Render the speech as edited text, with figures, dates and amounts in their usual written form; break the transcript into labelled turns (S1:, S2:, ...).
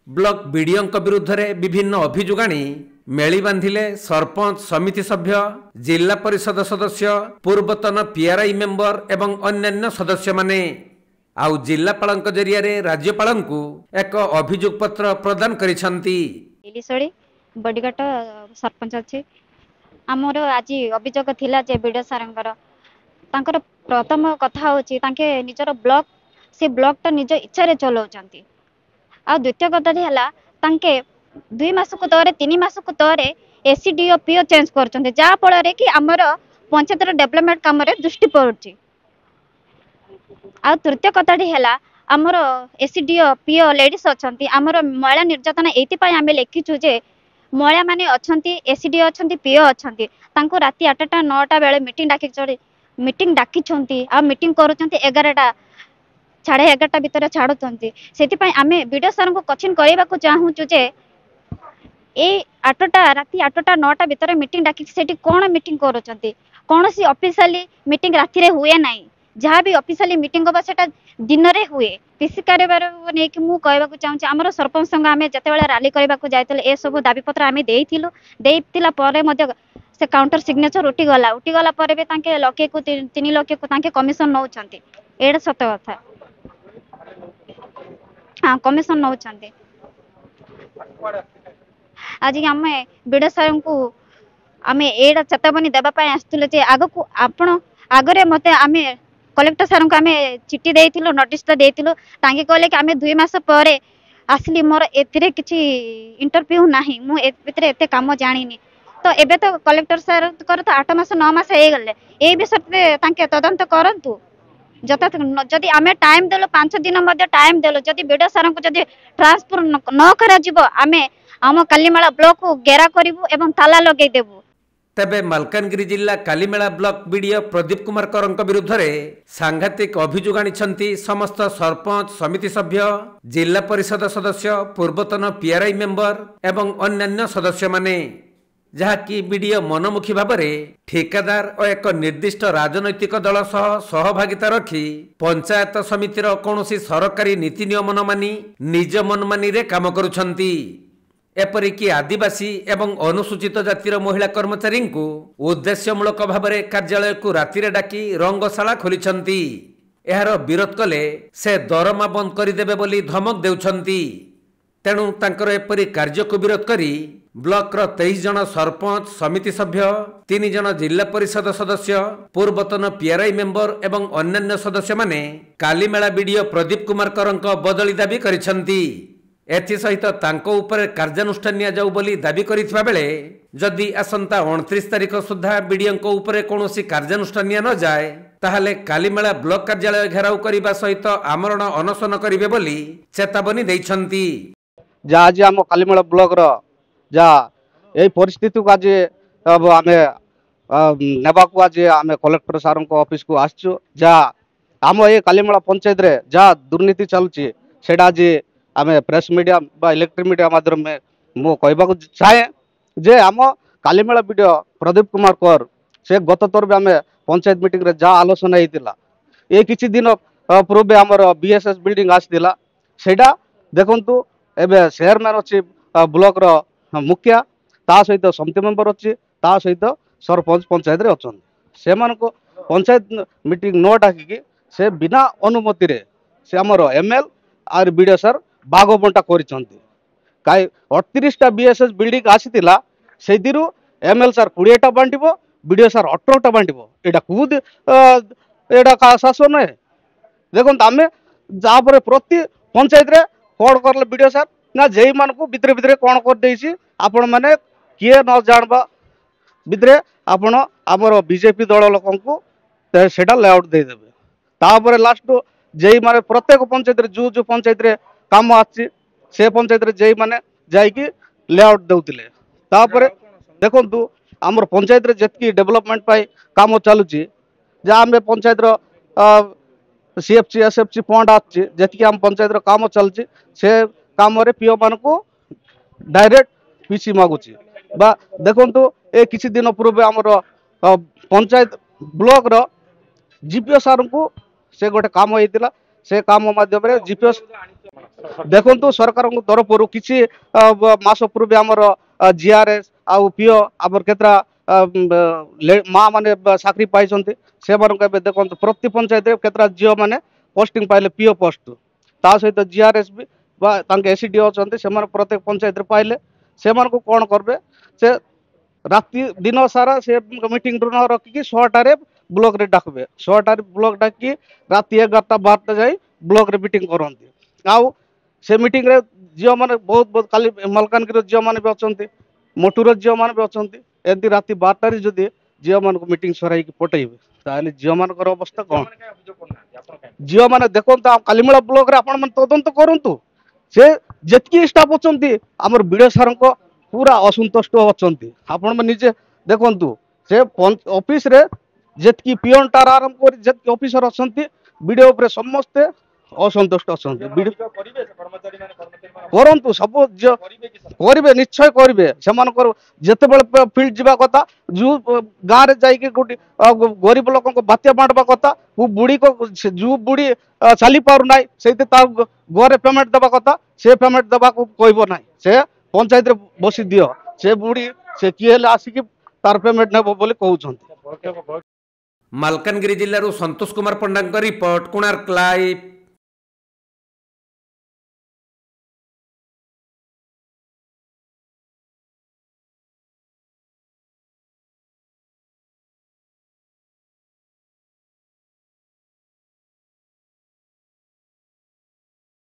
S1: Block BDO विरुद्ध रे विभिन्न अभियोग आनी मेली बांधिले सरपंच समिति सभ्य जिला परिषद सदस्य पूर्वतन पीआरआई मेंबर एवं अन्यान्य सदस्य माने आउ जिलापाल जरिया राज्यपाल को एक अभियोग पत्र प्रदान करिसंती।
S2: बड़ीघाट सरपंच अच्छी आमर आज अभियोग थिला जे बीडीओ सारंकर तांकर प्रथम कथा होची तांके निजर ब्लॉक से ब्लॉक टा निज इच्छा रे चलाउचंती। आ द्वितीय कथा है तांके 2 मास को तरे 3 मास को तरे एसीडीओ पीओ चेंज करचंते जा फल कि आमर पंचायत डेवलपमेंट काम रे दृष्टि पड़ुची। आ तृतीय कथाटी है आमर एसीडीओ पीओ लेडीज अच्छी आमर महिला निर्यातना एति आम लिखिचु जे महिला माने अच्छी एसीडीओ अच्छी पीओ अच्छी राति 8टा 9टा बेले मीटिंग डाकी आ मीटिंग करुचंती 11टा 11:30 भितर छाड़ुचंती। सेति आम बीडीओ सर को क्वेश्चन करने को चाहूँ जे ए 8टा राति 8टा 9टा भितर मीटिंग डाकी सेठी कोन मीटिंग करुचंती कौन सी ऑफिशियली मीटिंग राति रे हुए नाही जहाँ भी ऑफिशियली मीटिंग हम से दिन में हुए कृषि कारोबार नहीं कि मुझे कहवाक चाहूँगी आमर सरपंच संघ आम जिते रैली करने को जाते ए सब दाबीपत्र आम देला से काउंटर सिग्नेचर उठीगला भी लक्षे को 3 लाख को कमिशन नौ एटा सत कथा। हाँ कमिशन नौ आज आम बीडीओ सर को आम एटा चेतावनी देवाई आसुले जे आग को आपण आगरे मत आम कलेक्टर सर को आम चिट्ठी देइथिलु नोटिस तो देइथिलु तांके कहले कि आम 2 मास पर आसली मोर एतिरे किछि इंटरव्यू नाही मु एतिरे एते काम जानिनी तो एबे तो कलेक्टर सर कर तो 8 मास 9 मास हे गले ए विषय तांके तदंत करंतु जता जदि आम टाइम देलो 5 दिन मध्ये टाइम देलो जदि बीडीओ सर को जदि ट्रांसफर न करा जिवो आमे आम कालीमेला ब्लॉक को घेरा करिवु एवं ताला लगे देबु।
S1: तेबे मालकानगिरी जिला कालीमेला ब्लॉक बीडीओ प्रदीप कुमार करंक विरुद्ध रे सांघातिक अभियोग आनिछंती समस्त सरपंच समिति सभ्य जिला परिषद सदस्य पूर्वतन पीआरआई मेंबर एवं अन्यान्य सदस्य माने जहाँकि बीडीओ मनमुखी भाव में ठेकेदार और एक निर्दिष्ट राजनैतिक दल सह सहभागिता रखी पंचायत समितिर कौनसी सरकारी नीति नियम न मानी निज मनमानी रे काम करुछंती। एपरिकी आदिवासी एवं अनुसूचित जातिर महिला कर्मचारी को उद्देश्यमूलक भाव में कार्यालय को राति डाकी रंगशाला खोलिछंती। एहार विरोध कले से दरमा बंद करदेवे बोली धमक देउछंती। तेणु तांकर एपरी कार्य को विरोध करी ब्लॉक 23 जन सरपंच समिति सभ्य 3 जन जिला परिषद सदस्य पूर्वतन पीआरआई मेंबर एवं अन्यान्य सदस्य माने कालीमेला बीडीओ प्रदीप कुमार करंक बदली दाबी करिसंती। एथि सहित तांको ऊपर कार्यानुष्ठान निया जाऊ बोली दाबी करिथिबा बेले जदि आसंता 29 तारिख सुधा बीडीओ ऊपर कोनोसी कार्यानुष्ठान निया न जाए ताहले कालीमेला ब्लॉक कार्यालय घेराव करिबा सहित आमरण अनशन करिवे बोली चेतावनी दैछंती।
S3: जा आज आम कालीमेला ब्लॉक रो जा यही परिस्थिति को आज अब आम नेबा को आज आम कलेक्टर सार ऑफिस को आसचु जा आम ये कालीमेला पंचायत रे जा दुर्नीति चलुची सेटा आज आम प्रेस मीडिया बा इलेक्ट्रिक मीडिया माध्यम में मु कहबा चाहे जे आम कालीमेला बीडीओ प्रदीप कुमार कर से गत थर भी आम पंचायत मीटिंग रे जा आलोचना होता ये किछि दिन पूर्व आमर बीएसएस बिल्डिंग आसीला सेटा देखंतु एबे चेयरमैन अच्छी ब्लॉक रो मुखिया ता सहित समिति मेंबर अच्छी ता सहित सरपंच पंचायत रे अछन से मानको पंचायत मीटिंग न डाकी से बिना अनुमति रे से आमर एमएल आर बीडीओ सर बाग बंटा करिसंती। काई 38टा बीएसएस बिल्डिंग आसीतिला सेदिरु एमएल सर 20टा बांटिबो बीडीओ सर 18टा बांटिबो एटा खुद एटा का शासन है देखो आमे जा पर प्रति पंचायत रे कौन करले बीडीओ सर ना जेई मान को भितरे भितरे कौन कर देइछि आपण माने किए न जानबा भितरे आपण हमर बीजेपी दल लोकन को सेटा लेआउट दे देबे तापर लास्ट जेई माने प्रत्येक पंचायत रे जो पंचायत रे काम आछि से पंचायत रे जेई माने जाई कि लेआउट देउतिले तापर देखंतु हमर पंचायत रे जतकी डेवलपमेंट पाई काम चालुची जा हम पंचायत रो सीएफसी एसएफसी फंड आछि जतकी हम पंचायत रो काम चलची से काम रे पीओ मान को डायरेक्ट पीसी मागुची बा देखंतु ए किछि दिन पूर्व हमर पंचायत ब्लॉक रो जीपीओ सर को से गोटे काम होइतिला से काम माध्यम रे जीपीओ देखो सरकार तरफ किसी मास पूर्व आमर जीआरएस आउ पीओ आमर केतरा माँ माने चाकरी पाई से देखो प्रति पंचायत केतरा झील मैंने पोस्टिंग पाइले पीओ पोस्ट ता सहित जीआरएस भी एसीडीओ अच्छा से प्रत्येक पंचायत पाइले से कौन करबे से राति दिन सारा से मीटिंग रखिकी 6टार ब्लॉक रे डाकबे 6टार ब्लॉक डाकी राति 11टा 12टा जाए ब्लॉक रे मीटिंग करती आउ से मीटिंग रे झील मैंने बहुत बहुत खाली मलकानगिरी झील मैंने भी अच्छा मोटूर झील मैंने भी अच्छा एमती राति 12टार जदि झील मान मीटिंग सराई पटेबे ताले झील मान अवस्था कौन झील मैंने देखो कालीमेला ब्लॉक रे आपण तदंत करूँ से जितकी स्टाफ अच्छा आमर बीडीओ सार पूरा असंतुष्ट अच्छा आपण निजे देखु से ऑफिस रे जितकी पियोन टार आरंभ कर जितकी ऑफिसर अच्छा बीडीओ उपरे समस्ते असंतुष्ट अच्छा करंतु सब करेंगे निश्चय करेंगे से जिते बड़े फील्ड जावा कथा जो गाँव में जाइए गोटे गरीब लोक बात्या बांटवा कथा वो बुढ़ी को जो बुढ़ी चली पारना से घरे पेमेंट देवा कथा से पेमेंट देवा कहब ना से पंचायत बसी दियो से बुढ़ी से किए आसिक तार पेमेंट नेब बोली कहते।
S1: मालकानगिरी जिल्लारू संतोष कुमार पंडा रिपोर्ट कोणार्क लाइव।